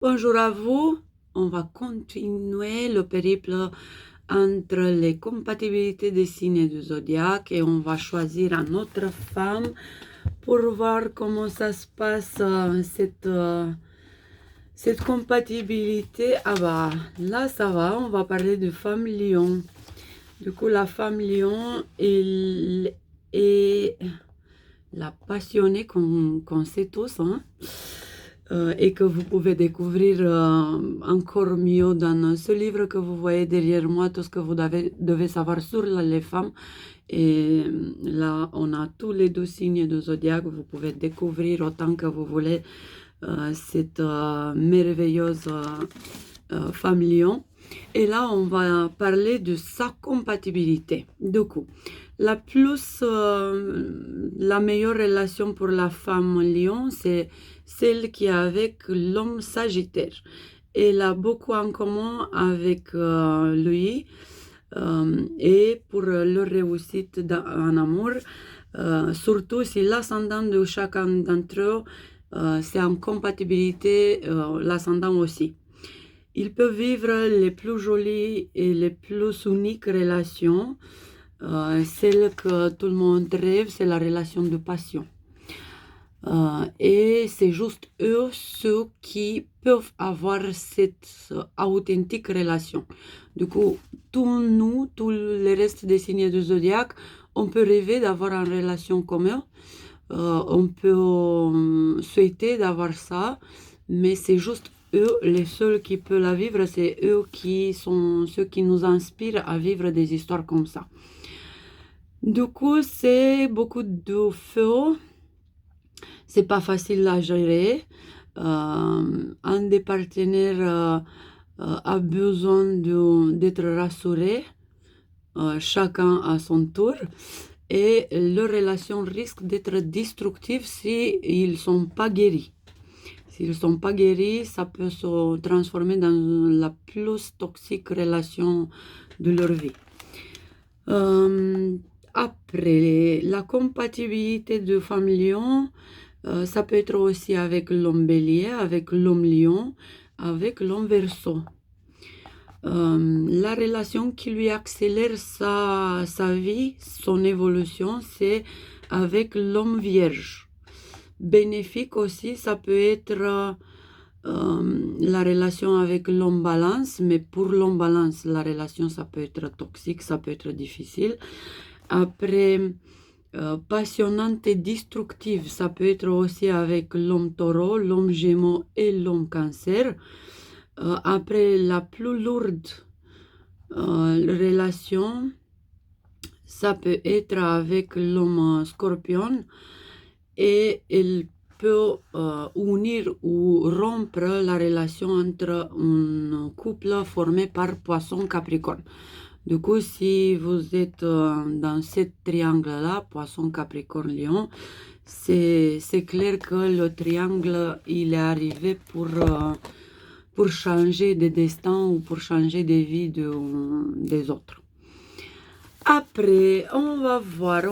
Bonjour à vous. On va continuer le périple entre les compatibilités des signes du zodiaque et on va choisir une autre femme pour voir comment ça se passe cette compatibilité. Ah bah là ça va, on va parler de femme lion. Du coup la femme lion est la passionnée qu'on sait tous, hein. Et que vous pouvez découvrir encore mieux dans ce livre que vous voyez derrière moi, tout ce que vous devez savoir sur les femmes. Et là, on a tous les 12 signes de zodiaque. Vous pouvez découvrir autant que vous voulez cette merveilleuse femme lion. Et là, on va parler de sa compatibilité. Du coup, la meilleure relation pour la femme lion, c'est celle qui est avec l'homme sagittaire. Elle a beaucoup en commun avec lui et pour leur réussite en amour, surtout si l'ascendant de chacun d'entre eux, c'est en compatibilité, l'ascendant aussi. Ils peuvent vivre les plus jolies et les plus uniques relations. Celle que tout le monde rêve, c'est la relation de passion. Et c'est juste eux ceux qui peuvent avoir cette authentique relation. Du coup, tous les restes des signes du zodiaque, on peut rêver d'avoir une relation comme eux. On peut souhaiter d'avoir ça, mais c'est juste eux les seuls qui peuvent la vivre. C'est eux qui sont ceux qui nous inspirent à vivre des histoires comme ça. Du coup, c'est beaucoup de feu. C'est pas facile à gérer. Un des partenaires a besoin d'être rassuré, chacun à son tour, et leur relation risque d'être destructive s'ils ne sont pas guéris. S'ils ne sont pas guéris, ça peut se transformer dans la plus toxique relation de leur vie. Après, la compatibilité de femme lion, ça peut être aussi avec l'homme bélier, avec l'homme lion, avec l'homme verseau. La relation qui lui accélère sa vie, son évolution, c'est avec l'homme vierge. Bénéfique aussi, ça peut être la relation avec l'homme balance, mais pour l'homme balance, la relation, ça peut être toxique, ça peut être difficile. Après, passionnante et destructive, ça peut être aussi avec l'homme taureau, l'homme gémeaux et l'homme cancer. Après, la plus lourde relation, ça peut être avec l'homme scorpion et elle peut unir ou rompre la relation entre un couple formé par poisson capricorne. Du coup, si vous êtes dans ce triangle-là, poisson, capricorne, lion, c'est clair que le triangle, il est arrivé pour changer des destins ou pour changer des vies des autres. Après, on va voir